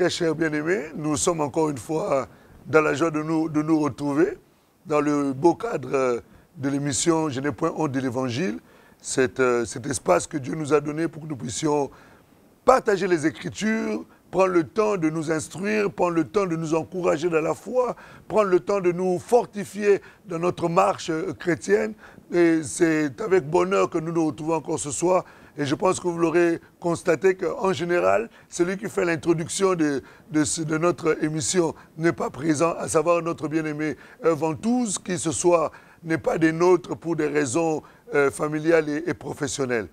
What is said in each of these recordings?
Très chers bien-aimés, nous sommes encore une fois dans la joie de nous retrouver dans le beau cadre de l'émission Je n'ai point honte de l'Évangile, cet espace que Dieu nous a donné pour que nous puissions partager les Écritures, prendre le temps de nous instruire, prendre le temps de nous encourager dans la foi, prendre le temps de nous fortifier dans notre marche chrétienne. Et c'est avec bonheur que nous nous retrouvons encore ce soir. Et je pense que vous l'aurez constaté qu'en général, celui qui fait l'introduction de notre émission n'est pas présent, à savoir notre bien-aimé Ventouze, qui ce soir n'est pas des nôtres pour des raisons familiales et professionnelles.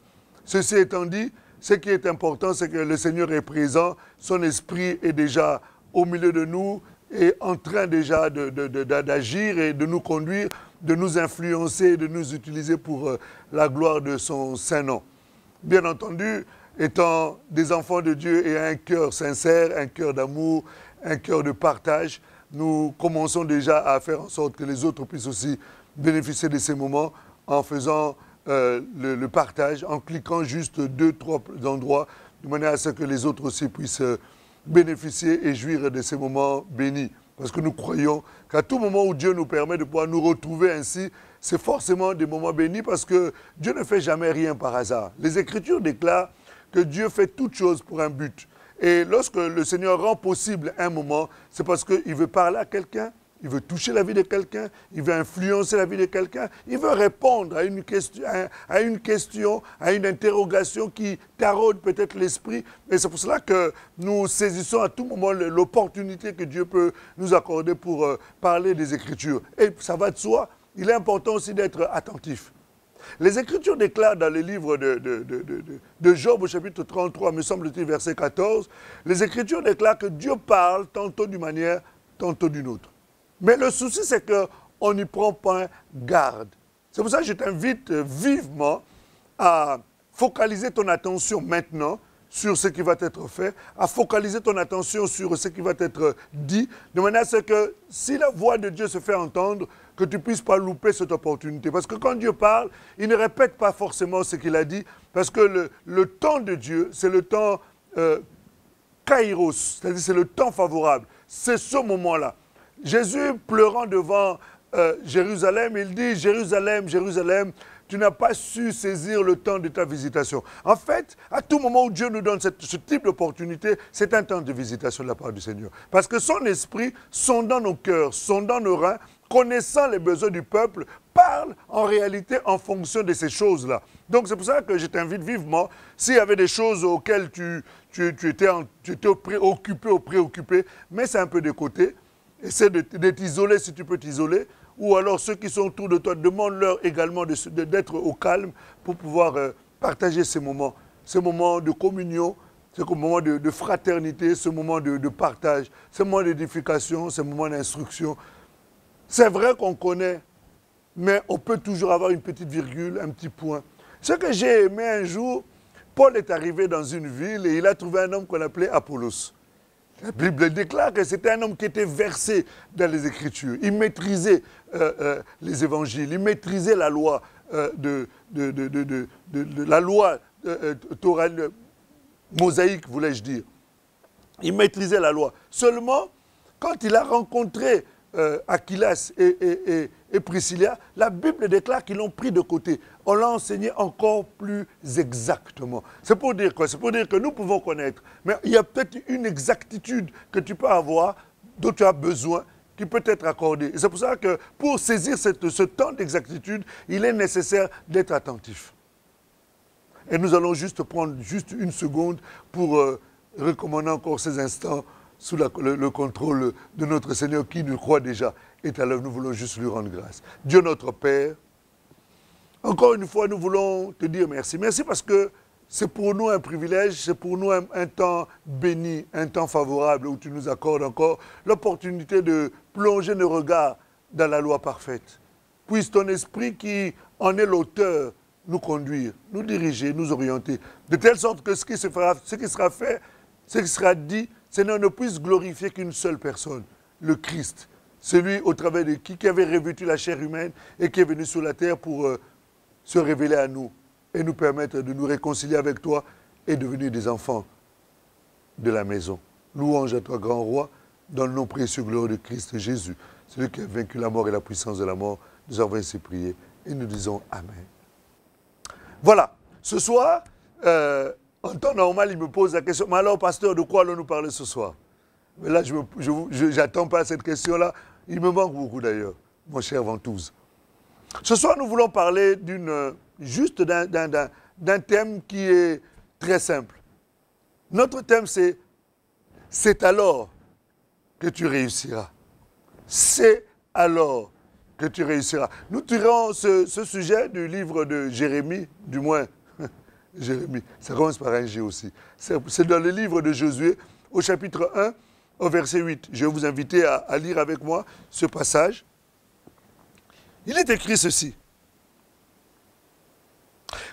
Ceci étant dit, ce qui est important, c'est que le Seigneur est présent, son esprit est déjà au milieu de nous et en train déjà d'agir et de nous conduire, de nous influencer, de nous utiliser pour la gloire de son saint nom. Bien entendu, étant des enfants de Dieu et un cœur sincère, un cœur d'amour, un cœur de partage, nous commençons déjà à faire en sorte que les autres puissent aussi bénéficier de ces moments en faisant le partage, en cliquant juste 2-3 endroits, de manière à ce que les autres aussi puissent bénéficier et jouir de ces moments bénis. Parce que nous croyons qu'à tout moment où Dieu nous permet de pouvoir nous retrouver ainsi, c'est forcément des moments bénis parce que Dieu ne fait jamais rien par hasard. Les Écritures déclarent que Dieu fait toutes choses pour un but. Et lorsque le Seigneur rend possible un moment, c'est parce qu'il veut parler à quelqu'un, il veut toucher la vie de quelqu'un, il veut influencer la vie de quelqu'un, il veut répondre à une question, à une interrogation qui taraude peut-être l'esprit. Et c'est pour cela que nous saisissons à tout moment l'opportunité que Dieu peut nous accorder pour parler des Écritures. Et ça va de soi, il est important aussi d'être attentif. Les Écritures déclarent dans le livre de Job au chapitre 33, me semble-t-il, verset 14, les Écritures déclarent que Dieu parle tantôt d'une manière, tantôt d'une autre. Mais le souci, c'est qu'on n'y prend pas garde. C'est pour ça que je t'invite vivement à focaliser ton attention maintenant sur ce qui va être fait, à focaliser ton attention sur ce qui va être dit, de manière à ce que si la voix de Dieu se fait entendre, que tu ne puisses pas louper cette opportunité. Parce que quand Dieu parle, il ne répète pas forcément ce qu'il a dit, parce que le temps de Dieu, c'est le temps kairos, c'est-à-dire c'est le temps favorable. C'est ce moment-là. Jésus, pleurant devant Jérusalem, il dit « Jérusalem, Jérusalem, tu n'as pas su saisir le temps de ta visitation. » En fait, à tout moment où Dieu nous donne ce type d'opportunité, c'est un temps de visitation de la part du Seigneur. Parce que son esprit, sondant nos cœurs, sondant nos reins, connaissant les besoins du peuple, parle en réalité en fonction de ces choses-là. Donc c'est pour ça que je t'invite vivement, s'il y avait des choses auxquelles tu étais préoccupé ou préoccupé, mets ça un peu de côté. Essaie de t'isoler si tu peux t'isoler. Ou alors ceux qui sont autour de toi, demande-leur également d'être au calme pour pouvoir partager ces moments de communion, ces moments de fraternité, ce moment de partage, ce moment d'édification, ce moment d'instruction. C'est vrai qu'on connaît, mais on peut toujours avoir une petite virgule, un petit point. Ce que j'ai aimé un jour, Paul est arrivé dans une ville et il a trouvé un homme qu'on appelait Apollos. La Bible déclare que c'était un homme qui était versé dans les Écritures. Il maîtrisait les évangiles, il maîtrisait la loi, la loi mosaïque, voulais-je dire. Il maîtrisait la loi. Seulement, quand il a rencontré Aquilas et Priscilla, la Bible déclare qu'ils l'ont pris de côté. On l'a enseigné encore plus exactement. C'est pour dire quoi? C'est pour dire que nous pouvons connaître, mais il y a peut-être une exactitude que tu peux avoir, dont tu as besoin, qui peut être accordée. Et c'est pour ça que pour saisir ce temps d'exactitude, il est nécessaire d'être attentif. Et nous allons juste prendre une seconde pour recommander encore ces instants sous le contrôle de notre Seigneur qui nous croit déjà est à l'œuvre. Nous voulons juste lui rendre grâce. Dieu notre Père, encore une fois, nous voulons te dire merci. Merci parce que c'est pour nous un privilège, c'est pour nous un temps béni, un temps favorable où tu nous accordes encore l'opportunité de plonger nos regards dans la loi parfaite. Puisse ton esprit qui en est l'auteur nous conduire, nous diriger, nous orienter, de telle sorte que ce qui sera fait, ce qui sera dit, Seigneur, ne puisse glorifier qu'une seule personne, le Christ, celui au travers de qui avait revêtu la chair humaine et qui est venu sur la terre pour se révéler à nous et nous permettre de nous réconcilier avec toi et devenir des enfants de la maison. Louange à toi, grand roi, dans le nom précieux glorieux de Christ Jésus, celui qui a vaincu la mort et la puissance de la mort. Nous avons ainsi prié et nous disons Amen. Voilà, ce soir, en temps normal, il me pose la question, mais alors, pasteur, de quoi allons-nous parler ce soir? Mais là, je n'attends pas cette question-là. Il me manque beaucoup d'ailleurs, mon cher Ventouze. Ce soir, nous voulons parler juste d'un thème qui est très simple. Notre thème, c'est alors que tu réussiras. C'est alors que tu réussiras. Nous tirons ce sujet du livre de Jérémie, du moins, Jérémie, ça commence par un G aussi. C'est dans le livre de Josué, au chapitre 1, au verset 8. Je vais vous inviter à lire avec moi ce passage. Il est écrit ceci.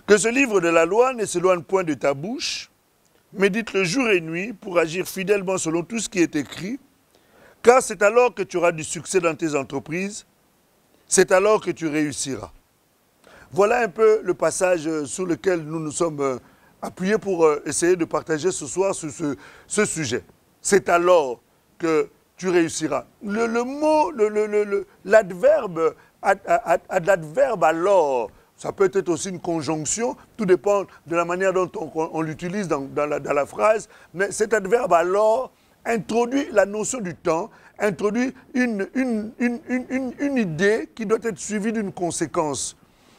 Que ce livre de la loi ne s'éloigne point de ta bouche, médite-le jour et nuit pour agir fidèlement selon tout ce qui est écrit, car c'est alors que tu auras du succès dans tes entreprises, c'est alors que tu réussiras. Voilà un peu le passage sur lequel nous nous sommes appuyés pour essayer de partager ce soir sur ce sujet. C'est alors que tu réussiras. L'adverbe alors, ça peut être aussi une conjonction, tout dépend de la manière dont on l'utilise dans la phrase, mais cet adverbe alors introduit la notion du temps, introduit une idée qui doit être suivie d'une conséquence.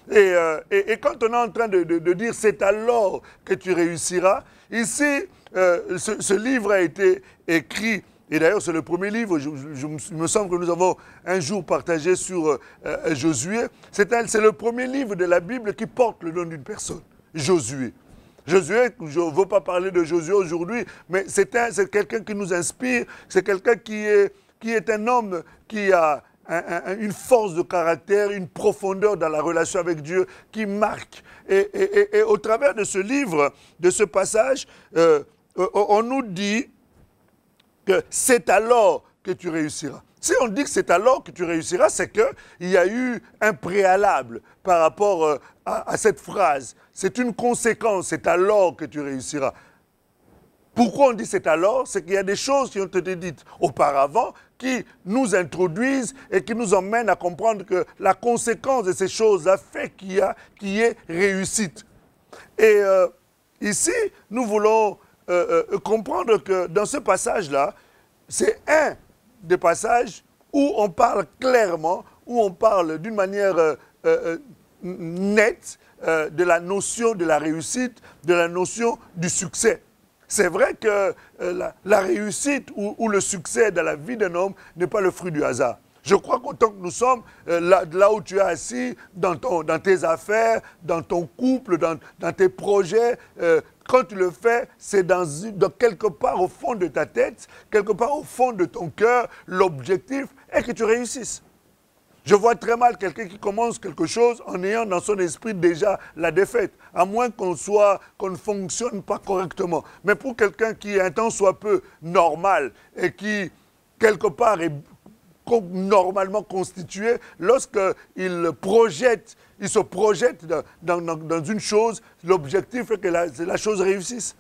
Et quand on est en train de dire « c'est alors que tu réussiras », ici, ce livre a été écrit, et d'ailleurs c'est le premier livre, il me semble que nous avons un jour partagé sur Josué, c'est le premier livre de la Bible qui porte le nom d'une personne, Josué. Josué, je ne veux pas parler de Josué aujourd'hui, mais c'est quelqu'un qui nous inspire, c'est quelqu'un qui est un homme qui a une force de caractère, une profondeur dans la relation avec Dieu qui marque. Et au travers de ce livre, de ce passage, on nous dit que c'est alors que tu réussiras. Si on dit que c'est alors que tu réussiras, c'est qu'il y a eu un préalable par rapport à cette phrase. C'est une conséquence, c'est alors que tu réussiras. Pourquoi on dit c'est alors? C'est qu'il y a des choses qui ont été dites auparavant qui nous introduisent et qui nous emmènent à comprendre que la conséquence de ces choses a fait qu'il y ait réussite. Et ici, nous voulons comprendre que dans ce passage-là, c'est un des passages où on parle clairement, où on parle d'une manière nette de la notion de la réussite, de la notion du succès. C'est vrai que la réussite ou le succès dans la vie d'un homme n'est pas le fruit du hasard. Je crois qu'autant que nous sommes, là où tu es assis, dans tes affaires, dans ton couple, dans tes projets, quand tu le fais, c'est dans quelque part au fond de ta tête, quelque part au fond de ton cœur, l'objectif est que tu réussisses. Je vois très mal quelqu'un qui commence quelque chose en ayant dans son esprit déjà la défaite, à moins qu'on ne fonctionne pas correctement. Mais pour quelqu'un qui est un tant soit peu normal et qui, quelque part, est normalement constitué, lorsqu'il se projette dans une chose, l'objectif est que la chose réussisse.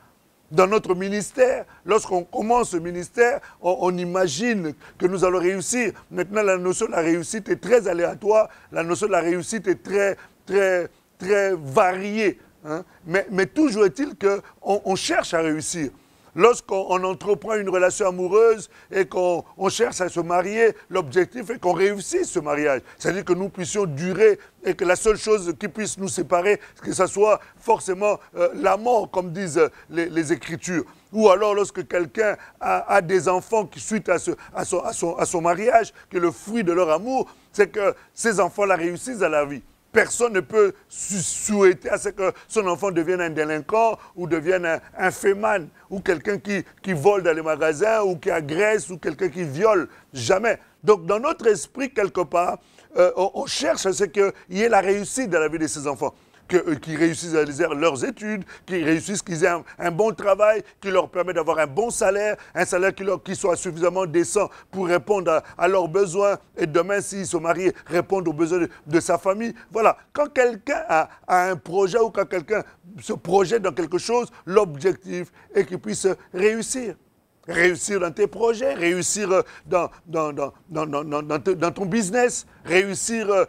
Dans notre ministère, lorsqu'on commence ce ministère, on imagine que nous allons réussir. Maintenant, la notion de la réussite est très aléatoire, la notion de la réussite est très, très, très variée. Hein? Mais toujours est-il qu'on cherche à réussir. Lorsqu'on entreprend une relation amoureuse et qu'on cherche à se marier, l'objectif est qu'on réussisse ce mariage. C'est-à-dire que nous puissions durer et que la seule chose qui puisse nous séparer, que ce soit forcément la mort, comme disent les Écritures. Ou alors lorsque quelqu'un a des enfants qui, suite à son mariage, que le fruit de leur amour, c'est que ces enfants-là réussissent à la vie. Personne ne peut souhaiter à ce que son enfant devienne un délinquant ou devienne un féman ou quelqu'un qui vole dans les magasins ou qui agresse ou quelqu'un qui viole. Jamais. Donc, dans notre esprit, quelque part, on cherche à ce qu'il y ait la réussite dans la vie de ces enfants. Qu'ils réussissent à leurs études, qu'ils réussissent, qu'ils aient un bon travail, qui leur permet d'avoir un bon salaire, un salaire qui soit suffisamment décent pour répondre à leurs besoins et demain, s'ils sont mariés, répondre aux besoins de sa famille. Voilà, quand quelqu'un a un projet ou quand quelqu'un se projette dans quelque chose, l'objectif est qu'il puisse réussir. réussir dans tes projets, réussir dans ton business, réussir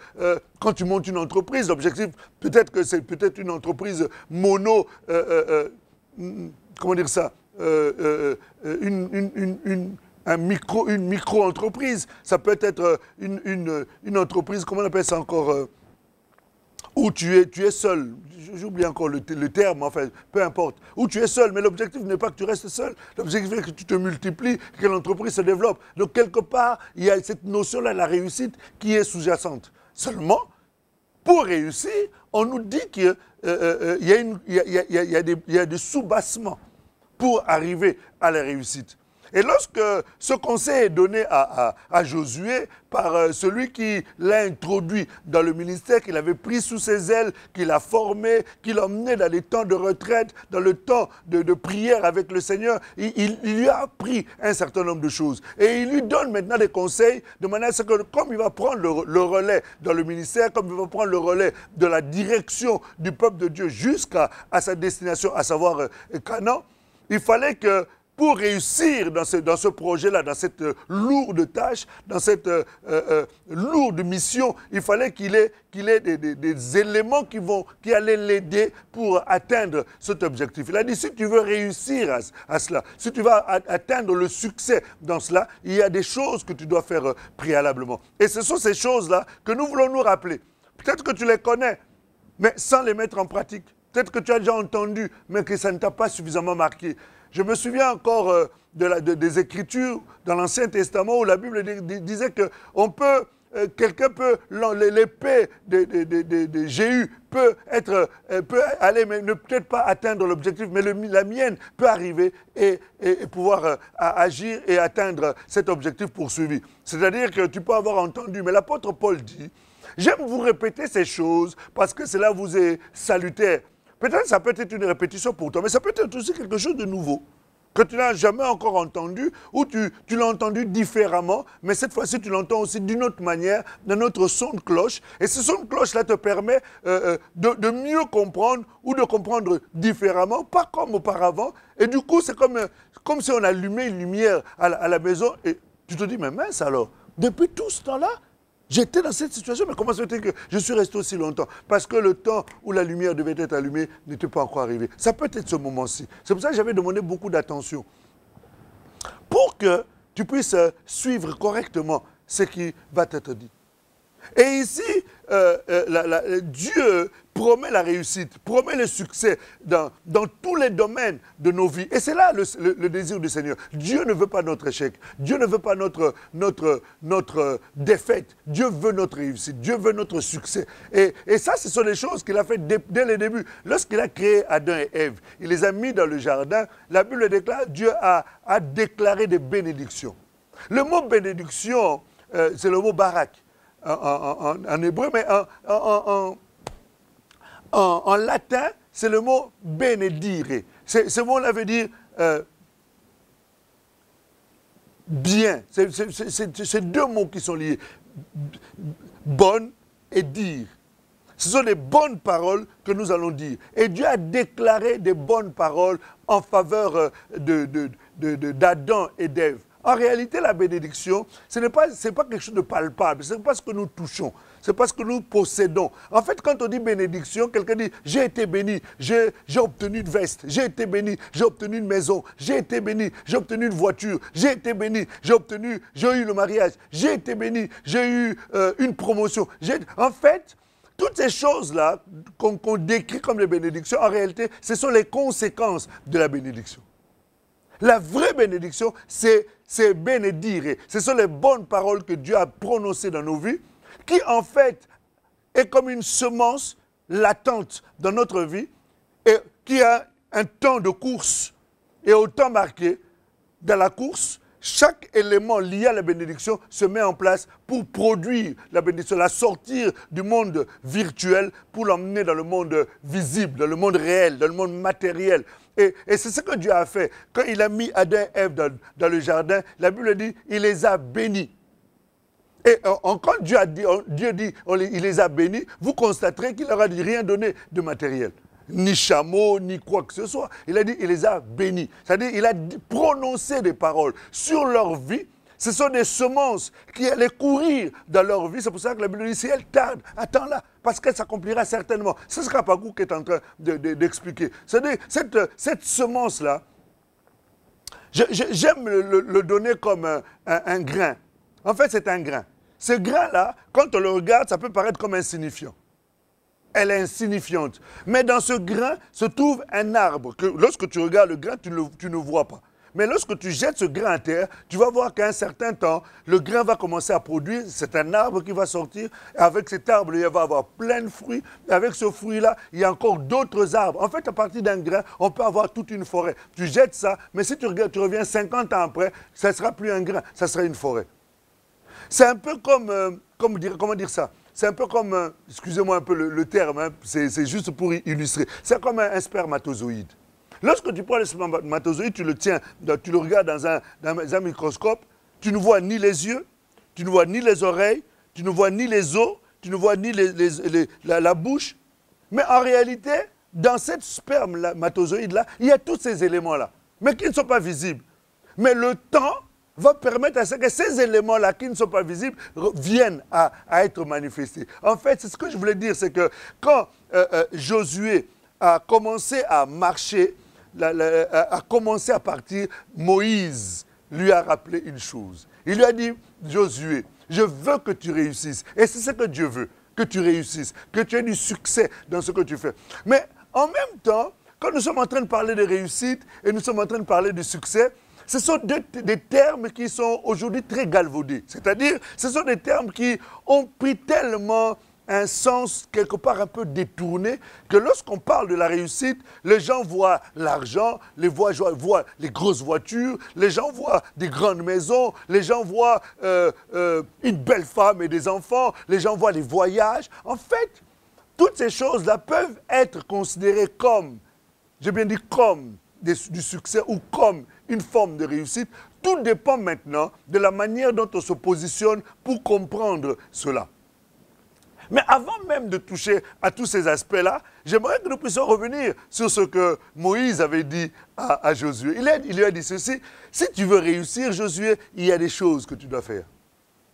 quand tu montes une entreprise. L'objectif, peut-être que c'est peut-être une entreprise mono, comment dire ça, une micro-entreprise. Ça peut être une entreprise, comment on appelle ça encore où tu es seul, j'oublie encore le terme, enfin, peu importe, où tu es seul, mais l'objectif n'est pas que tu restes seul, l'objectif est que tu te multiplies, que l'entreprise se développe. Donc, quelque part, il y a cette notion-là, la réussite, qui est sous-jacente. Seulement, pour réussir, on nous dit qu'il y a des sous-bassements pour arriver à la réussite. Et lorsque ce conseil est donné à Josué par celui qui l'a introduit dans le ministère, qu'il avait pris sous ses ailes, qu'il a formé, qu'il a emmené dans les temps de retraite, dans le temps de prière avec le Seigneur, il lui a appris un certain nombre de choses. Et il lui donne maintenant des conseils de manière à ce que, comme il va prendre le relais dans le ministère, comme il va prendre le relais de la direction du peuple de Dieu jusqu'à sa destination, à savoir Canaan, il fallait que pour réussir dans ce projet-là, dans cette lourde tâche, dans cette lourde mission, il fallait qu'il ait des éléments qui allaient l'aider pour atteindre cet objectif. Il a dit, si tu veux réussir à cela, si tu vas atteindre le succès dans cela, il y a des choses que tu dois faire préalablement. Et ce sont ces choses-là que nous voulons nous rappeler. Peut-être que tu les connais, mais sans les mettre en pratique. Peut-être que tu as déjà entendu, mais que ça ne t'a pas suffisamment marqué. Je me souviens encore des Écritures dans l'Ancien Testament où la Bible disait que quelqu'un peut, l'épée de Jéhu peut aller, mais ne peut-être pas atteindre l'objectif, mais la mienne peut arriver et pouvoir agir et atteindre cet objectif poursuivi. C'est-à-dire que tu peux avoir entendu, mais l'apôtre Paul dit, j'aime vous répéter ces choses parce que cela vous est salutaire. Peut-être que ça peut être une répétition pour toi, mais ça peut être aussi quelque chose de nouveau, que tu n'as jamais encore entendu, ou tu l'as entendu différemment, mais cette fois-ci, tu l'entends aussi d'une autre manière, d'un autre son de cloche. Et ce son de cloche-là te permet de mieux comprendre, ou de comprendre différemment, pas comme auparavant. Et du coup, c'est comme si on allumait une lumière à la maison, et tu te dis, mais mince alors, depuis tout ce temps-là, j'étais dans cette situation, mais comment se fait que je suis resté aussi longtemps? Parce que le temps où la lumière devait être allumée n'était pas encore arrivé. Ça peut être ce moment-ci. C'est pour ça que j'avais demandé beaucoup d'attention. Pour que tu puisses suivre correctement ce qui va t'être dit. Et ici, Dieu promet la réussite, promet le succès dans tous les domaines de nos vies. Et c'est là le désir du Seigneur. Dieu ne veut pas notre échec. Dieu ne veut pas notre défaite. Dieu veut notre réussite. Dieu veut notre succès. Et ça, ce sont des choses qu'il a faites dès le début. Lorsqu'il a créé Adam et Ève, il les a mis dans le jardin. La Bible déclare, Dieu a déclaré des bénédictions. Le mot bénédiction, c'est le mot barak. En hébreu, mais en latin, c'est le mot bénédire. Ce mot-là veut dire bien. C'est deux mots qui sont liés. Bonne et dire. Ce sont des bonnes paroles que nous allons dire. Et Dieu a déclaré des bonnes paroles en faveur d'Adam et d'Ève. En réalité, la bénédiction, ce n'est pas quelque chose de palpable, ce n'est pas ce que nous touchons, ce n'est pas ce que nous possédons. En fait, quand on dit bénédiction, quelqu'un dit « j'ai été béni, j'ai obtenu une veste, j'ai été béni, j'ai obtenu une maison, j'ai été béni, j'ai obtenu une voiture, j'ai été béni, j'ai eu le mariage, j'ai été béni, j'ai eu une promotion. » En fait, toutes ces choses-là qu'on décrit comme les bénédictions, en réalité, ce sont les conséquences de la bénédiction. La vraie bénédiction, c'est bénédire. Ce sont les bonnes paroles que Dieu a prononcées dans nos vies, qui en fait est comme une semence latente dans notre vie, et qui a un temps de course. Et au temps marqué, dans la course, chaque élément lié à la bénédiction se met en place pour produire la bénédiction, la sortir du monde virtuel pour l'emmener dans le monde visible, dans le monde réel, dans le monde matériel. Et c'est ce que Dieu a fait. Quand il a mis Adam et Ève dans le jardin, la Bible dit, il les a bénis. Et quand Dieu dit, il les a bénis, vous constaterez qu'il leur a rien donné de matériel. ni chameau, ni quoi que ce soit. Il a dit, il les a bénis. C'est-à-dire, il a prononcé des paroles sur leur vie. Ce sont des semences qui allaient courir dans leur vie. C'est pour ça que la Bible dit, si elle tarde, attends-la, parce qu'elle s'accomplira certainement. C'est ce qu'Apakou est en train d'expliquer. C'est-à-dire, cette semence-là, j'aime le donner comme un grain. En fait, c'est un grain. Ce grain-là, quand on le regarde, ça peut paraître comme insignifiant. Elle est insignifiante. Mais dans ce grain se trouve un arbre que lorsque tu regardes le grain, tu ne vois pas. Mais lorsque tu jettes ce grain à terre, tu vas voir qu'à un certain temps, le grain va commencer à produire. C'est un arbre qui va sortir. Avec cet arbre, il va avoir plein de fruits. Avec ce fruit-là, il y a encore d'autres arbres. En fait, à partir d'un grain, on peut avoir toute une forêt. Tu jettes ça, mais si tu regardes, tu reviens 50 ans après, ça ne sera plus un grain, ça sera une forêt. C'est un peu comme, comment dire ça? C'est un peu comme, excusez-moi un peu le terme, hein, c'est juste pour illustrer. C'est comme un spermatozoïde. Lorsque tu prends le spermatozoïde, tu le tiens, tu le regardes dans un microscope, tu ne vois ni les yeux, tu ne vois ni les oreilles, tu ne vois ni les os, tu ne vois ni la bouche. Mais en réalité, dans cette spermatozoïde-là, il y a tous ces éléments-là, mais qui ne sont pas visibles. Mais le temps va permettre à ce que ces éléments-là qui ne sont pas visibles viennent à être manifestés. En fait, c'est ce que je voulais dire, c'est que quand Josué a commencé à marcher, a commencé à partir, Moïse lui a rappelé une chose. Il lui a dit, Josué, je veux que tu réussisses. Et c'est ce que Dieu veut, que tu réussisses, que tu aies du succès dans ce que tu fais. Mais en même temps, quand nous sommes en train de parler de réussite et nous sommes en train de parler de succès, ce sont des termes qui sont aujourd'hui très galvaudés. C'est-à-dire, ce sont des termes qui ont pris tellement un sens quelque part un peu détourné, que lorsqu'on parle de la réussite, les gens voient l'argent, voient les grosses voitures, les gens voient des grandes maisons, les gens voient une belle femme et des enfants, les gens voient les voyages. En fait, toutes ces choses-là peuvent être considérées comme, j'ai bien dit comme, du succès ou comme une forme de réussite. Tout dépend maintenant de la manière dont on se positionne pour comprendre cela. Mais avant même de toucher à tous ces aspects-là, j'aimerais que nous puissions revenir sur ce que Moïse avait dit à Josué. Il lui a dit ceci, si tu veux réussir, Josué, il y a des choses que tu dois faire.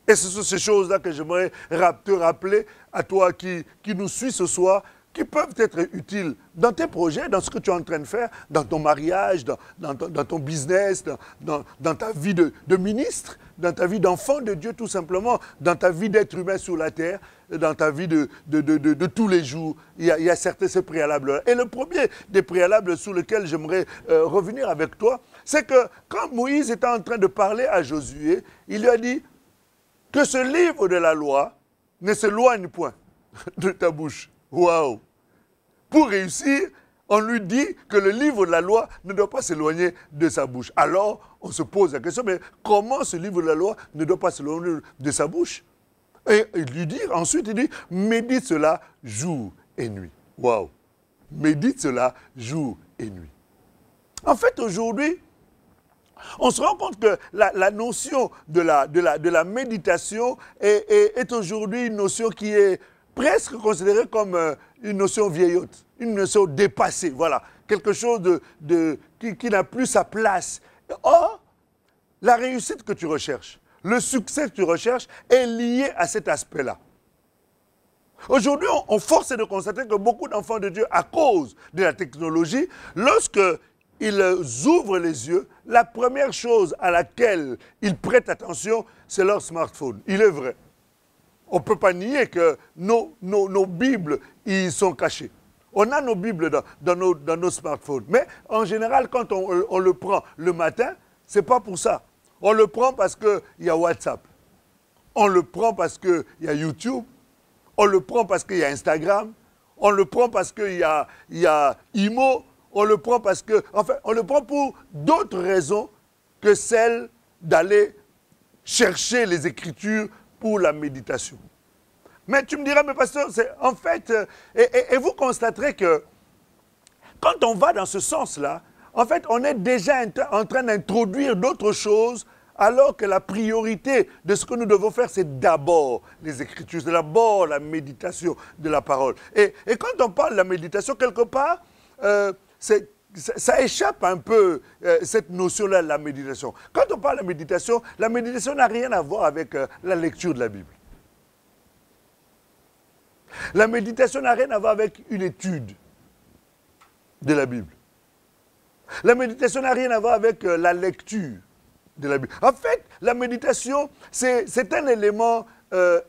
Et ce sont ces choses-là que j'aimerais te rappeler à toi qui nous suis ce soir, qui peuvent être utiles dans tes projets, dans ce que tu es en train de faire, dans ton mariage, dans ton business, dans ta vie de ministre, dans ta vie d'enfant de Dieu tout simplement, dans ta vie d'être humain sur la terre, dans ta vie de tous les jours. Il y a certains ces préalables-là. Et le premier des préalables sur lequel j'aimerais revenir avec toi, c'est que quand Moïse était en train de parler à Josué, il lui a dit que ce livre de la loi ne s'éloigne point de ta bouche. Waouh! Pour réussir, on lui dit que le livre de la loi ne doit pas s'éloigner de sa bouche. Alors, on se pose la question, mais comment ce livre de la loi ne doit pas s'éloigner de sa bouche? Et il lui dit, ensuite, il dit, médite cela jour et nuit. Waouh! Médite cela jour et nuit. En fait, aujourd'hui, on se rend compte que la notion de la méditation est aujourd'hui une notion qui est presque considérée comme une notion vieillotte, une notion dépassée, voilà, quelque chose qui n'a plus sa place. Or, la réussite que tu recherches, le succès que tu recherches est lié à cet aspect-là. Aujourd'hui, on force de constater que beaucoup d'enfants de Dieu, à cause de la technologie, lorsqu'ils ouvrent les yeux, la première chose à laquelle ils prêtent attention, c'est leur smartphone. Il est vrai. On ne peut pas nier que nos Bibles, ils sont cachés. On a nos Bibles dans nos smartphones. Mais en général, quand on le prend le matin, ce n'est pas pour ça. On le prend parce qu'il y a WhatsApp. On le prend parce qu'il y a YouTube. On le prend parce qu'il y a Instagram. On le prend parce qu'il y a Imo. On le prend parce que... Enfin, on le prend pour d'autres raisons que celle d'aller chercher les Écritures pour la méditation. Mais tu me diras, mais pasteur, en fait, et vous constaterez que quand on va dans ce sens-là, en fait, on est déjà en train d'introduire d'autres choses Alors que la priorité de ce que nous devons faire, c'est d'abord les Écritures, c'est d'abord la méditation de la parole. Et quand on parle de la méditation, quelque part, ça échappe un peu, cette notion-là de la méditation. Quand on parle de la méditation n'a rien à voir avec la lecture de la Bible. La méditation n'a rien à voir avec une étude de la Bible. La méditation n'a rien à voir avec la lecture de la Bible. En fait, la méditation, c'est un élément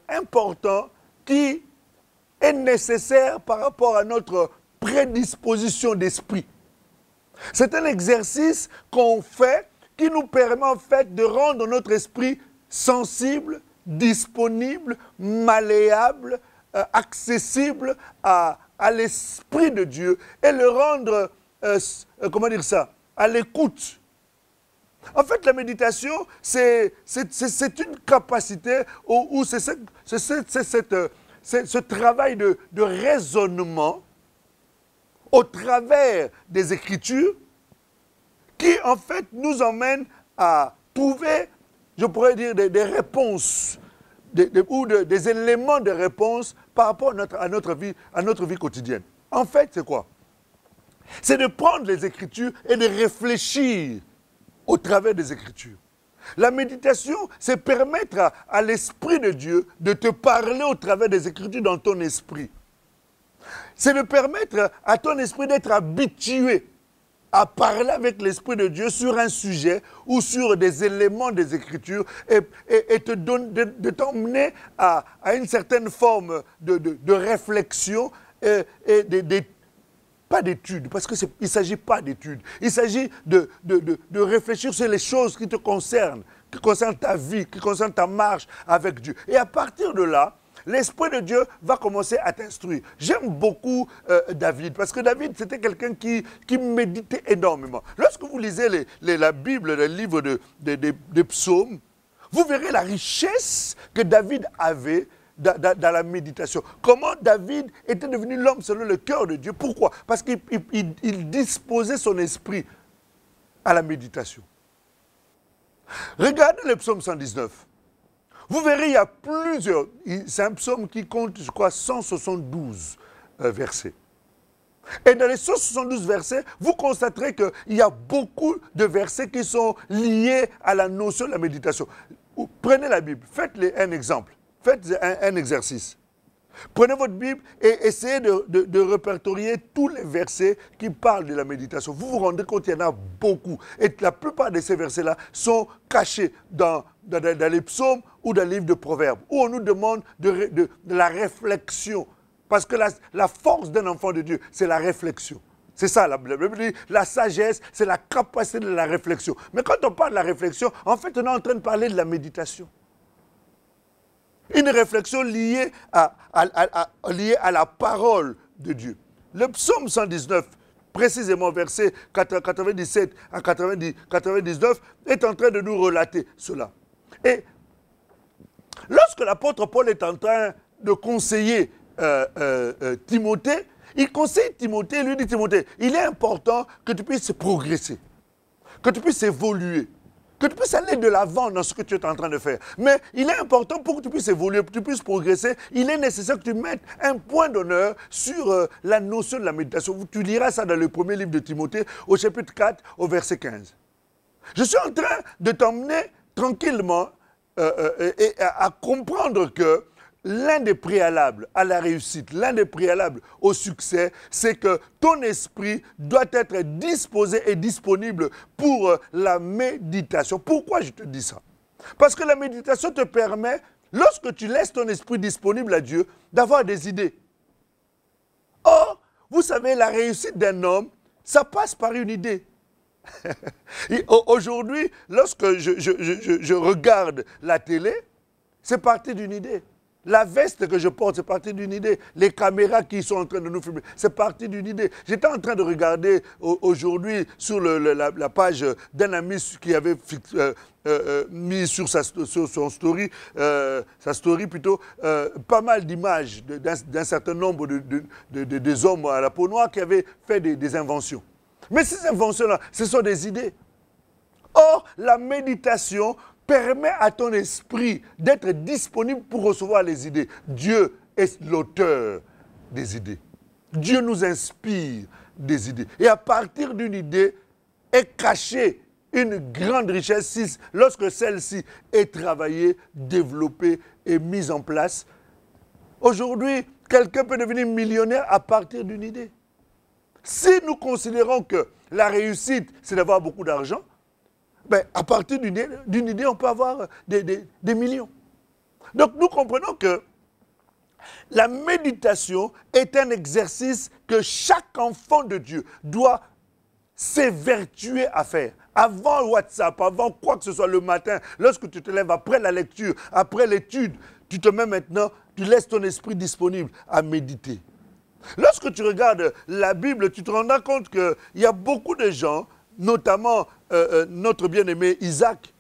important qui est nécessaire par rapport à notre prédisposition d'esprit. C'est un exercice qu'on fait qui nous permet en fait de rendre notre esprit sensible, disponible, malléable, accessible à l'Esprit de Dieu et le rendre, comment dire ça, à l'écoute. En fait, la méditation, c'est une capacité où c'est ce travail de raisonnement au travers des Écritures qui, en fait, nous emmène à trouver, je pourrais dire, des réponses ou des éléments de réponse par rapport à notre vie quotidienne. En fait, c'est quoi? C'est de prendre les Écritures et de réfléchir au travers des Écritures. La méditation, c'est permettre à l'Esprit de Dieu de te parler au travers des Écritures dans ton esprit. C'est de permettre à ton esprit d'être habitué à parler avec l'Esprit de Dieu sur un sujet ou sur des éléments des Écritures et de t'emmener à une certaine forme de réflexion pas d'études, parce qu'il ne s'agit pas d'études. Il s'agit de réfléchir sur les choses qui te concernent, qui concernent ta vie, qui concernent ta marche avec Dieu. Et à partir de là, l'Esprit de Dieu va commencer à t'instruire. J'aime beaucoup David, parce que David, c'était quelqu'un qui méditait énormément. Lorsque vous lisez la Bible, le livre des psaumes, vous verrez la richesse que David avait dans la méditation. Comment David était devenu l'homme selon le cœur de Dieu. Pourquoi? Parce qu'il disposait son esprit à la méditation. Regardez le psaume 119. Vous verrez, il y a plusieurs. C'est un psaume qui compte, je crois, 172 versets. Et dans les 172 versets, vous constaterez qu'il y a beaucoup de versets qui sont liés à la notion de la méditation. Prenez la Bible, faites un exemple, faites un exercice. Prenez votre Bible et essayez de répertorier tous les versets qui parlent de la méditation. Vous vous rendez compte qu'il y en a beaucoup. Et la plupart de ces versets-là sont cachés dans les psaumes ou dans les livres de Proverbes, où on nous demande de la réflexion. Parce que la force d'un enfant de Dieu, c'est la réflexion. C'est ça, la Bible dit, la sagesse, c'est la capacité de la réflexion. Mais quand on parle de la réflexion, en fait, on est en train de parler de la méditation. Une réflexion liée à la parole de Dieu. Le psaume 119, précisément verset 97 à 99, est en train de nous relater cela. Et lorsque l'apôtre Paul est en train de conseiller Timothée, il conseille Timothée, il lui dit Timothée, il est important que tu puisses progresser, que tu puisses évoluer, que tu puisses aller de l'avant dans ce que tu es en train de faire. Mais il est important pour que tu puisses évoluer, que tu puisses progresser, il est nécessaire que tu mettes un point d'honneur sur la notion de la méditation. Tu liras ça dans le premier livre de Timothée, au chapitre 4, au verset 15. Je suis en train de t'emmener tranquillement à comprendre que l'un des préalables à la réussite, l'un des préalables au succès, c'est que ton esprit doit être disposé et disponible pour la méditation. Pourquoi je te dis ça? Parce que la méditation te permet, lorsque tu laisses ton esprit disponible à Dieu, d'avoir des idées. Or, vous savez, la réussite d'un homme, ça passe par une idée. Aujourd'hui, lorsque je regarde la télé, c'est parti d'une idée. La veste que je porte, c'est parti d'une idée. Les caméras qui sont en train de nous filmer, c'est parti d'une idée. J'étais en train de regarder aujourd'hui sur la page d'un ami qui avait mis sur son story, sa story plutôt, pas mal d'images d'un certain nombre des hommes à la peau noire qui avaient fait des inventions. Mais ces inventions-là, ce sont des idées. Or, la méditation permet à ton esprit d'être disponible pour recevoir les idées. Dieu est l'auteur des idées. Dieu nous inspire des idées. Et à partir d'une idée est cachée une grande richesse lorsque celle-ci est travaillée, développée et mise en place. Aujourd'hui, quelqu'un peut devenir millionnaire à partir d'une idée. Si nous considérons que la réussite, c'est d'avoir beaucoup d'argent, ben, à partir d'une idée, on peut avoir des millions. Donc nous comprenons que la méditation est un exercice que chaque enfant de Dieu doit s'évertuer à faire. Avant WhatsApp, avant quoi que ce soit le matin, lorsque tu te lèves après la lecture, après l'étude, tu te mets maintenant, tu laisses ton esprit disponible à méditer. Lorsque tu regardes la Bible, tu te rendras compte qu'il y a beaucoup de gens, notamment notre bien-aimé Isaac.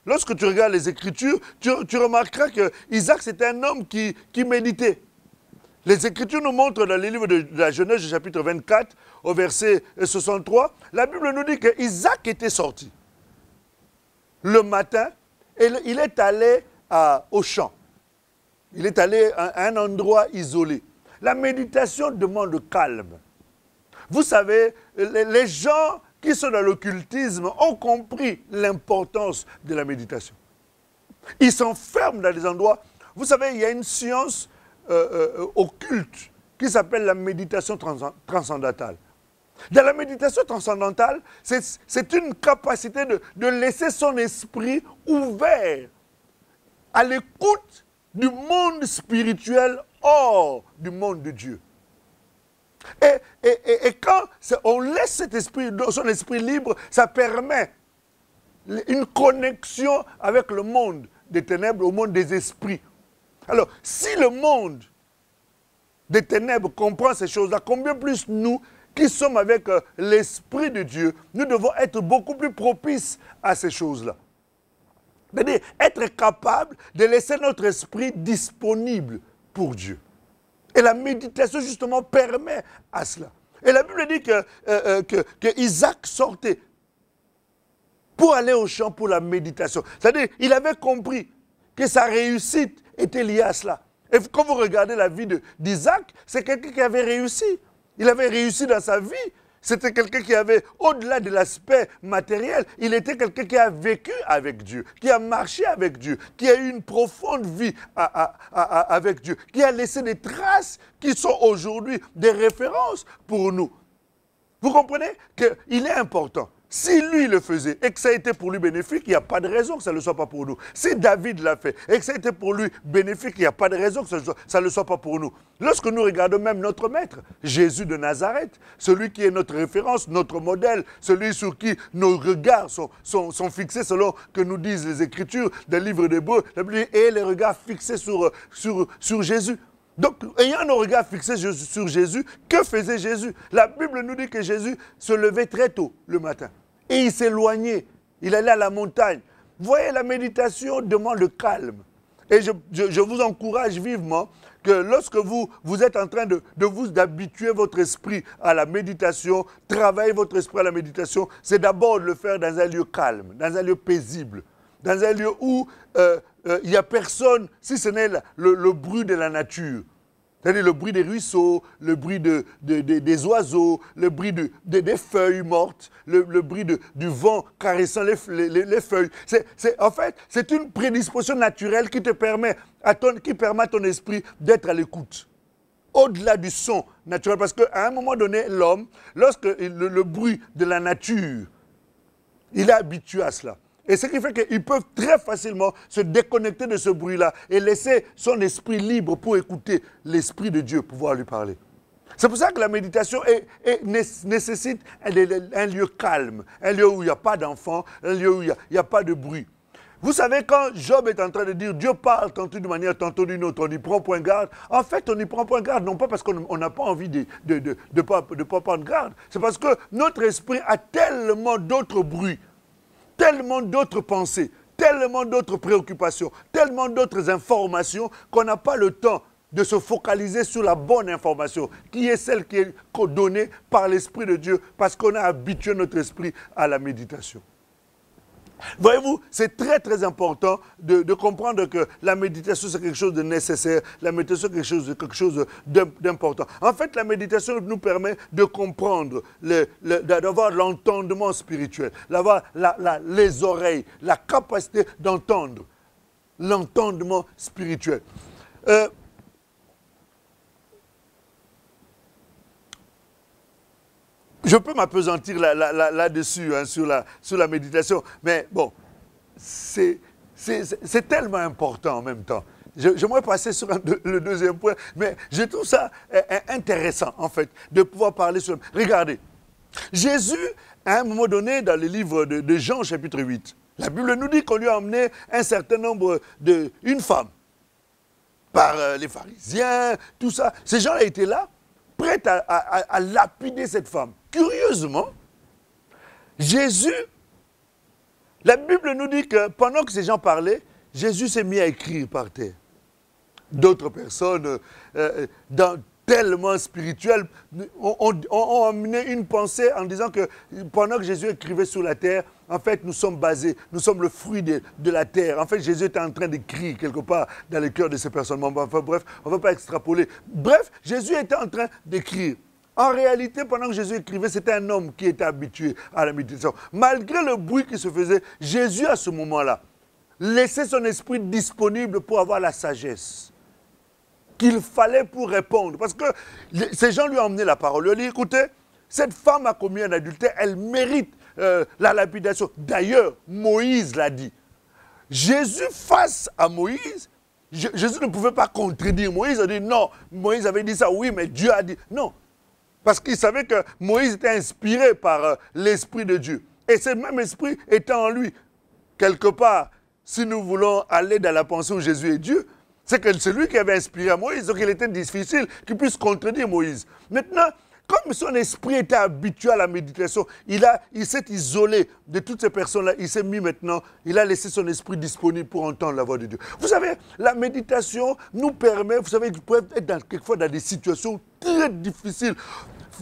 Lorsque tu regardes les Écritures, tu remarqueras que Isaac, c'était un homme qui méditait. Les Écritures nous montrent dans les livres de la Genèse, chapitre 24, au verset 63, la Bible nous dit qu'Isaac était sorti le matin et il est allé au champ. Il est allé à un endroit isolé. La méditation demande le calme. Vous savez, les gens qui sont dans l'occultisme ont compris l'importance de la méditation. Ils s'enferment dans des endroits. Vous savez, il y a une science occulte qui s'appelle la méditation transcendantale. Dans la méditation transcendantale, c'est une capacité de laisser son esprit ouvert à l'écoute du monde spirituel hors du monde de Dieu. Et quand on laisse cet esprit, son esprit libre, ça permet une connexion avec le monde des ténèbres, au monde des esprits. Alors, si le monde des ténèbres comprend ces choses-là, combien plus nous, qui sommes avec l'Esprit de Dieu, nous devons être beaucoup plus propices à ces choses-là. C'est-à-dire être capable de laisser notre esprit disponible pour Dieu. Et la méditation, justement, permet à cela. Et la Bible dit que Isaac sortait pour aller au champ pour la méditation. C'est-à-dire, il avait compris que sa réussite était liée à cela. Et quand vous regardez la vie d'Isaac, c'est quelqu'un qui avait réussi. Il avait réussi dans sa vie. C'était quelqu'un qui avait, au-delà de l'aspect matériel, il était quelqu'un qui a vécu avec Dieu, qui a marché avec Dieu, qui a eu une profonde vie avec Dieu, qui a laissé des traces qui sont aujourd'hui des références pour nous. Vous comprenez qu'il est important. Si lui le faisait et que ça a été pour lui bénéfique, il n'y a pas de raison que ça ne le soit pas pour nous. Si David l'a fait et que ça a été pour lui bénéfique, il n'y a pas de raison que ça ne le soit pas pour nous. Lorsque nous regardons même notre maître, Jésus de Nazareth, celui qui est notre référence, notre modèle, celui sur qui nos regards sont fixés selon que nous disent les Écritures des livres d'Hébreux, et les regards fixés sur Jésus. Donc, ayant nos regards fixés sur Jésus, que faisait Jésus? La Bible nous dit que Jésus se levait très tôt le matin. Et il s'éloignait. Il allait à la montagne. Vous voyez, la méditation demande le calme. Et je vous encourage vivement que lorsque vous êtes en train d'habituer votre esprit à la méditation, travailler votre esprit à la méditation, c'est d'abord de le faire dans un lieu calme, dans un lieu paisible, dans un lieu où il n'y a personne, si ce n'est le bruit de la nature. C'est-à-dire le bruit des ruisseaux, le bruit des oiseaux, le bruit des feuilles mortes, le bruit du vent caressant les feuilles. En fait, c'est une prédisposition naturelle qui permet à ton esprit d'être à l'écoute. Au-delà du son naturel. Parce qu'à un moment donné, l'homme, lorsque le bruit de la nature, il est habitué à cela. Et ce qui fait qu'ils peuvent très facilement se déconnecter de ce bruit-là et laisser son esprit libre pour écouter l'Esprit de Dieu, pouvoir lui parler. C'est pour ça que la méditation nécessite un lieu calme, un lieu où il n'y a pas d'enfants, un lieu où il n'y a pas de bruit. Vous savez, quand Job est en train de dire Dieu parle tantôt d'une manière, tantôt d'une autre, on n'y prend point garde. En fait, on n'y prend point garde, non pas parce qu'on n'a pas envie de pas prendre garde. C'est parce que notre esprit a tellement d'autres bruits, tellement d'autres pensées, tellement d'autres préoccupations, tellement d'autres informations qu'on n'a pas le temps de se focaliser sur la bonne information, qui est celle qui est donnée par l'Esprit de Dieu, parce qu'on a habitué notre esprit à la méditation. Voyez-vous, c'est très très important de comprendre que la méditation c'est quelque chose de nécessaire, la méditation c'est quelque chose d'important. En fait, la méditation nous permet de comprendre, d'avoir l'entendement spirituel, d'avoir les oreilles, la capacité d'entendre, l'entendement spirituel. Je peux m'appesantir là-dessus, hein, sur la méditation, mais bon, c'est tellement important en même temps. J'aimerais passer sur le deuxième point, mais je trouve ça intéressant, en fait, de pouvoir parler sur... Regardez, Jésus, à un moment donné, dans le livre de Jean, chapitre 8, la Bible nous dit qu'on lui a emmené un certain nombre une femme, par les pharisiens, tout ça. Ces gens-là étaient là, prêts à lapider cette femme. Curieusement, Jésus, la Bible nous dit que pendant que ces gens parlaient, Jésus s'est mis à écrire par terre. D'autres personnes, tellement spirituelles, ont amené une pensée en disant que pendant que Jésus écrivait sur la terre, en fait, nous sommes basés, nous sommes le fruit de la terre. En fait, Jésus était en train d'écrire quelque part dans le cœur de ces personnes. Enfin, bref, on ne va pas extrapoler. Bref, Jésus était en train d'écrire. En réalité, pendant que Jésus écrivait, c'était un homme qui était habitué à la méditation. Malgré le bruit qui se faisait, Jésus, à ce moment-là, laissait son esprit disponible pour avoir la sagesse qu'il fallait pour répondre. Parce que ces gens lui ont emmené la parole. Ils lui ont dit, écoutez, cette femme a commis un adultère, elle mérite la lapidation. D'ailleurs, Moïse l'a dit. Jésus, face à Moïse, Jésus ne pouvait pas contredire Moïse. Il a dit non, Moïse avait dit ça, oui, mais Dieu a dit non. Parce qu'il savait que Moïse était inspiré par l'Esprit de Dieu. Et ce même esprit était en lui. Quelque part, si nous voulons aller dans la pensée où Jésus est Dieu, c'est que c'est lui qui avait inspiré à Moïse, donc il était difficile qu'il puisse contredire Moïse. Maintenant, comme son esprit était habitué à la méditation, il s'est isolé de toutes ces personnes-là. Il s'est mis maintenant, il a laissé son esprit disponible pour entendre la voix de Dieu. Vous savez, la méditation nous permet, vous savez, vous pouvez être quelquefois dans des situations très difficiles,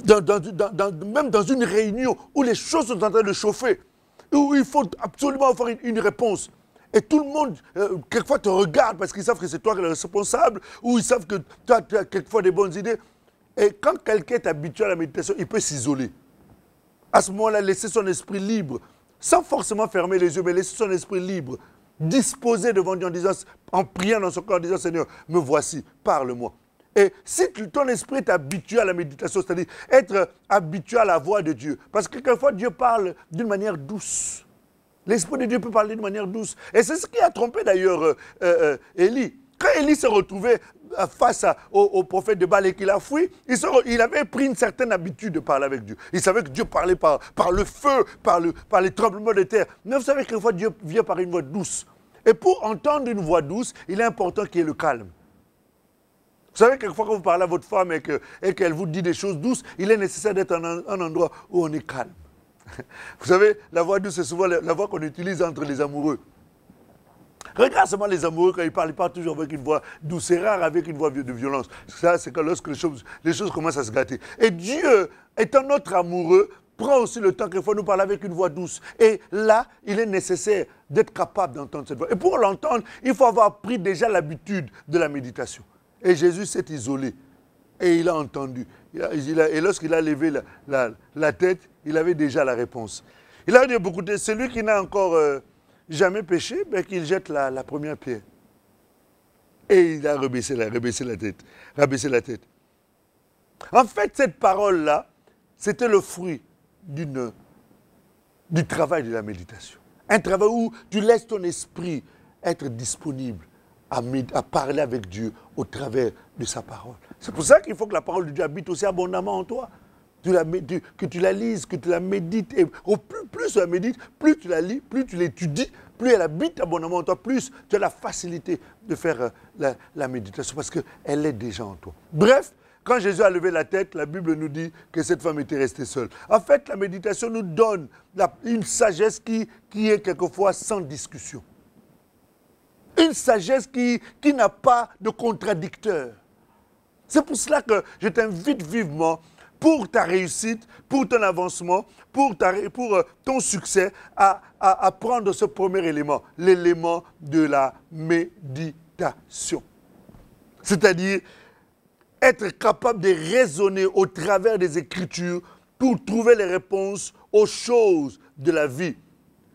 même dans une réunion où les choses sont en train de chauffer, où il faut absolument avoir une réponse. Et tout le monde, quelquefois, te regarde parce qu'ils savent que c'est toi qui es le responsable, ou ils savent que tu as quelquefois des bonnes idées. Et quand quelqu'un est habitué à la méditation, il peut s'isoler. À ce moment-là, laisser son esprit libre, sans forcément fermer les yeux, mais laisser son esprit libre, disposé devant Dieu en priant dans son cœur, en disant, Seigneur, me voici, parle-moi. Et si ton esprit est habitué à la méditation, c'est-à-dire être habitué à la voix de Dieu, parce que quelquefois Dieu parle d'une manière douce. L'Esprit de Dieu peut parler d'une manière douce. Et c'est ce qui a trompé d'ailleurs Élie. Quand Élie s'est retrouvé face au prophète de Baal et qu'il a fui, il avait pris une certaine habitude de parler avec Dieu. Il savait que Dieu parlait par le feu, par les tremblements de terre. Mais vous savez que quelquefois Dieu vient par une voix douce. Et pour entendre une voix douce, il est important qu'il y ait le calme. Vous savez, quelquefois quand vous parlez à votre femme et qu'elle vous dit des choses douces, il est nécessaire d'être en un endroit où on est calme. Vous savez, la voix douce, c'est souvent la voix qu'on utilise entre les amoureux. Regarde seulement les amoureux quand ils parlent toujours avec une voix douce. C'est rare avec une voix de violence. Ça, c'est quand lorsque les choses commencent à se gâter. Et Dieu, étant notre amoureux, prend aussi le temps quelquefois nous parler avec une voix douce. Et là, il est nécessaire d'être capable d'entendre cette voix. Et pour l'entendre, il faut avoir pris déjà l'habitude de la méditation. Et Jésus s'est isolé. Et il a entendu. Et lorsqu'il a levé la tête, il avait déjà la réponse. Il a dit, écoutez, celui qui n'a encore jamais péché, ben, qu'il jette la première pierre. Et il a rabaissé la tête. En fait, cette parole-là, c'était le fruit du travail de la méditation. Un travail où tu laisses ton esprit être disponible à parler avec Dieu au travers de sa parole. C'est pour ça qu'il faut que la parole de Dieu habite aussi abondamment en toi. Que tu la lises, que tu la médites. Et plus tu la médites, plus tu la lis, plus tu l'étudies, plus elle habite abondamment en toi, plus tu as la facilité de faire la méditation parce qu'elle est déjà en toi. Bref, quand Jésus a levé la tête, la Bible nous dit que cette femme était restée seule. En fait, la méditation nous donne une sagesse qui est quelquefois sans discussion. Une sagesse qui n'a pas de contradicteur. C'est pour cela que je t'invite vivement, pour ta réussite, pour ton avancement, pour ton succès, à prendre ce premier élément, l'élément de la méditation. C'est-à-dire être capable de raisonner au travers des Écritures pour trouver les réponses aux choses de la vie.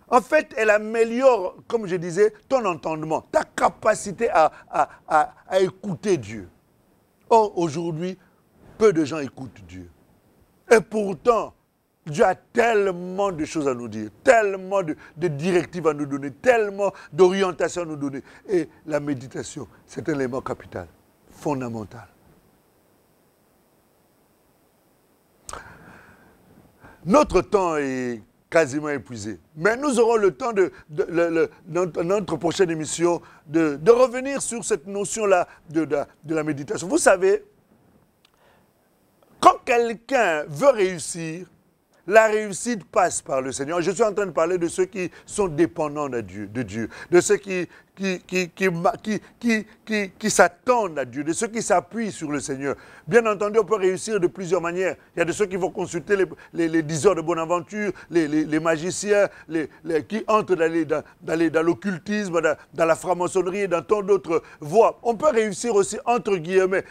En fait, elle améliore, comme je disais, ton entendement, ta capacité à écouter Dieu. Or, aujourd'hui, peu de gens écoutent Dieu. Et pourtant, Dieu a tellement de choses à nous dire, tellement de directives à nous donner, tellement d'orientations à nous donner. Et la méditation, c'est un élément capital, fondamental. Notre temps est quasiment épuisé. Mais nous aurons le temps, dans notre prochaine émission, de revenir sur cette notion-là de la méditation. Vous savez, quand quelqu'un veut réussir, la réussite passe par le Seigneur. Je suis en train de parler de ceux qui sont dépendants de Dieu, de ceux qui s'attendent à Dieu, de ceux qui s'appuient sur le Seigneur. Bien entendu, on peut réussir de plusieurs manières. Il y a de ceux qui vont consulter les diseurs de Bonaventure, les magiciens, qui entrent dans l'occultisme, dans la franc-maçonnerie et dans tant d'autres voies. On peut réussir aussi, entre guillemets,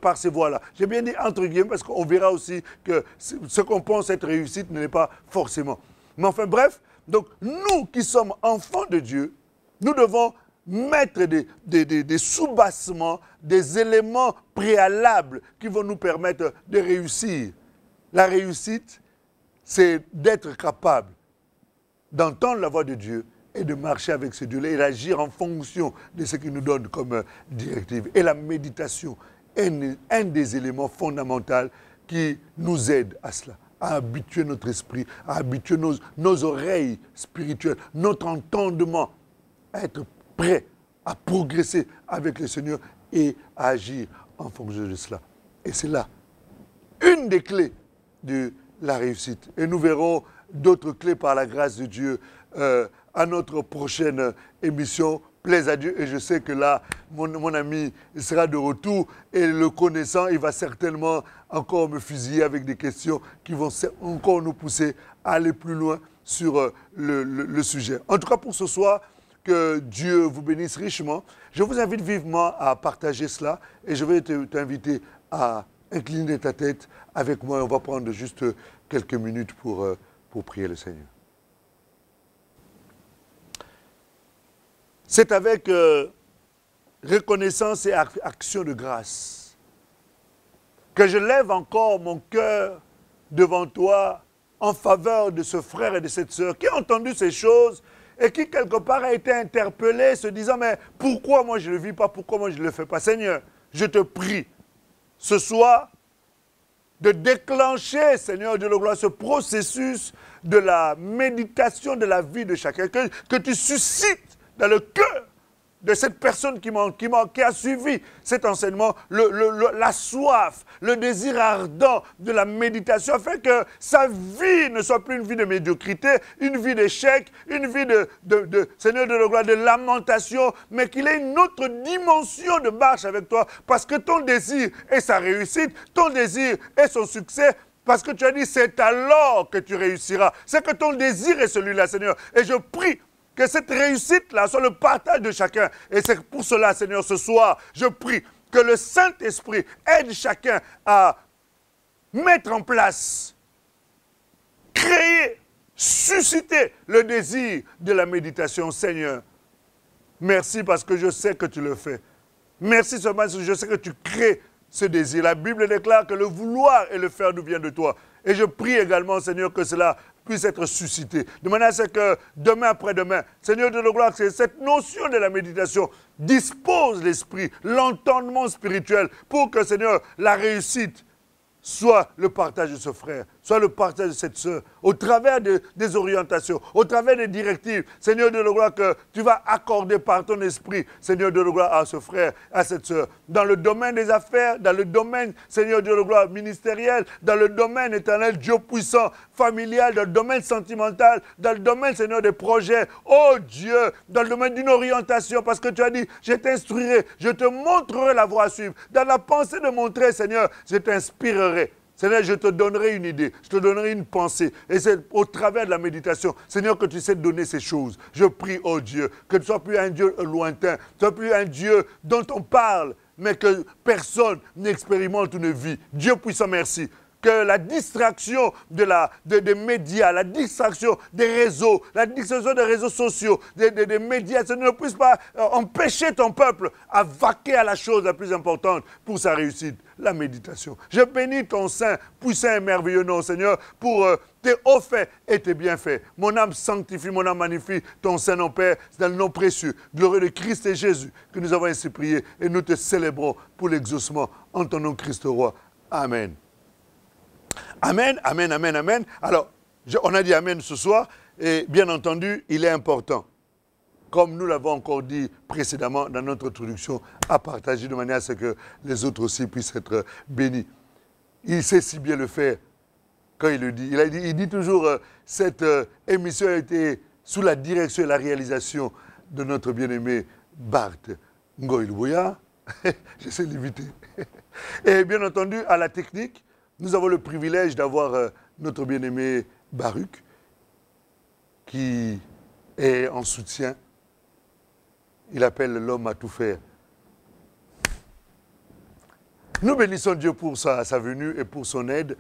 par ces voies-là. J'ai bien dit entre guillemets parce qu'on verra aussi que ce qu'on pense être réussite ne l'est pas forcément. Mais enfin, bref, donc nous qui sommes enfants de Dieu, nous devons mettre des soubassements, des éléments préalables qui vont nous permettre de réussir. La réussite, c'est d'être capable d'entendre la voix de Dieu et de marcher avec ce Dieu-là et d'agir en fonction de ce qu'il nous donne comme directive. Et la méditation est un des éléments fondamentaux qui nous aide à cela, à habituer notre esprit, à habituer nos oreilles spirituelles, notre entendement, à être prêt à progresser avec le Seigneur et à agir en fonction de cela. Et c'est là une des clés de la réussite. Et nous verrons d'autres clés par la grâce de Dieu à notre prochaine émission. Plaise à Dieu. Et je sais que là, mon ami sera de retour et le connaissant, il va certainement encore me fusiller avec des questions qui vont encore nous pousser à aller plus loin sur le sujet. En tout cas, pour ce soir, que Dieu vous bénisse richement. Je vous invite vivement à partager cela et je vais t'inviter à incliner ta tête avec moi. On va prendre juste quelques minutes pour prier le Seigneur. C'est avec reconnaissance et action de grâce que je lève encore mon cœur devant toi en faveur de ce frère et de cette sœur qui ont entendu ces choses et qui, quelque part, a été interpellé, se disant, mais pourquoi moi je ne le vis pas, pourquoi moi je ne le fais pas? Seigneur, je te prie, ce soir, de déclencher, Seigneur Dieu de gloire, ce processus de la méditation de la vie de chacun, que tu suscites dans le cœur de cette personne qui a suivi cet enseignement, la soif, le désir ardent de la méditation, afin que sa vie ne soit plus une vie de médiocrité, une vie d'échec, une vie Seigneur de la gloire, de lamentation, mais qu'il ait une autre dimension de marche avec toi, parce que ton désir est sa réussite, ton désir est son succès, parce que tu as dit, c'est alors que tu réussiras. C'est que ton désir est celui-là, Seigneur. Et je prie que cette réussite-là soit le partage de chacun. Et c'est pour cela, Seigneur, ce soir, je prie que le Saint-Esprit aide chacun à mettre en place, créer, susciter le désir de la méditation, Seigneur. Merci parce que je sais que tu le fais. Merci seulement parce que je sais que tu crées ce désir. La Bible déclare que le vouloir et le faire nous vient de toi. Et je prie également, Seigneur, que cela puisse être suscité. De manière à ce que demain après-demain, Seigneur de la gloire, c'est cette notion de la méditation dispose l'esprit, l'entendement spirituel pour que, Seigneur, la réussite soit le partage de ce frère, soit le partage de cette sœur, au travers des orientations, au travers des directives, Seigneur de la gloire, que tu vas accorder par ton esprit, Seigneur de la gloire, à ce frère, à cette sœur, dans le domaine des affaires, dans le domaine, Seigneur de la gloire, ministériel, dans le domaine éternel, Dieu puissant, familial, dans le domaine sentimental, dans le domaine, Seigneur, des projets, oh Dieu, dans le domaine d'une orientation, parce que tu as dit, je t'instruirai, je te montrerai la voie à suivre, dans la pensée de montrer, Seigneur, je t'inspirerai. Seigneur, je te donnerai une idée, je te donnerai une pensée. Et c'est au travers de la méditation, Seigneur, que tu sais donner ces choses. Je prie, oh Dieu, que tu ne sois plus un Dieu lointain, tu ne sois plus un Dieu dont on parle, mais que personne n'expérimente une vie. Dieu puissant, merci. Que la distraction des médias, la distraction des réseaux, la distraction des réseaux sociaux, des médias, ça ne puisse pas empêcher ton peuple à vaquer à la chose la plus importante pour sa réussite, la méditation. Je bénis ton Saint, puissant et merveilleux nom, Seigneur, pour tes hauts faits et tes bienfaits. Mon âme sanctifie, mon âme magnifie ton Saint-Nom, Père, c'est dans le nom précieux, glorieux de Christ et Jésus, que nous avons ainsi prié et nous te célébrons pour l'exaucement en ton nom, Christ roi. Amen. Amen, amen, amen, amen. Alors, on a dit amen ce soir, et bien entendu, il est important, comme nous l'avons encore dit précédemment dans notre introduction, à partager de manière à ce que les autres aussi puissent être bénis. Il sait si bien le faire quand il le dit. Il dit toujours, cette émission a été sous la direction et la réalisation de notre bien-aimé Bart Ngoï-Louya. J'essaie de l'éviter. Et bien entendu, à la technique, nous avons le privilège d'avoir notre bien-aimé Baruch qui est en soutien. Il appelle l'homme à tout faire. Nous bénissons Dieu pour sa venue et pour son aide,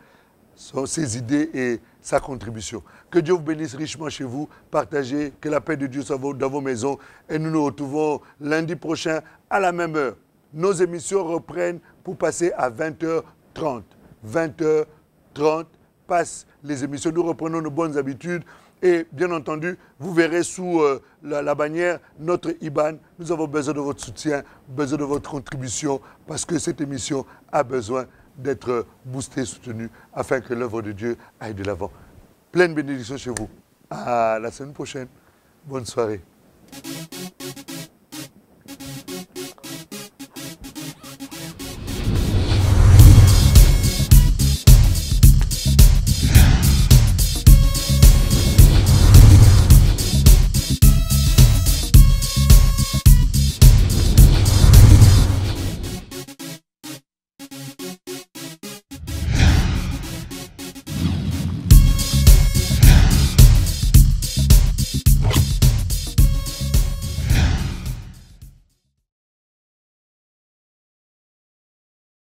ses idées et sa contribution. Que Dieu vous bénisse richement chez vous. Partagez, que la paix de Dieu soit dans vos maisons. Et nous nous retrouvons lundi prochain à la même heure. Nos émissions reprennent pour passer à 20h30. 20h30 passent les émissions. Nous reprenons nos bonnes habitudes. Et bien entendu, vous verrez sous la bannière notre IBAN. Nous avons besoin de votre soutien, besoin de votre contribution, parce que cette émission a besoin d'être boostée, soutenue, afin que l'œuvre de Dieu aille de l'avant. Pleine bénédiction chez vous. À la semaine prochaine. Bonne soirée.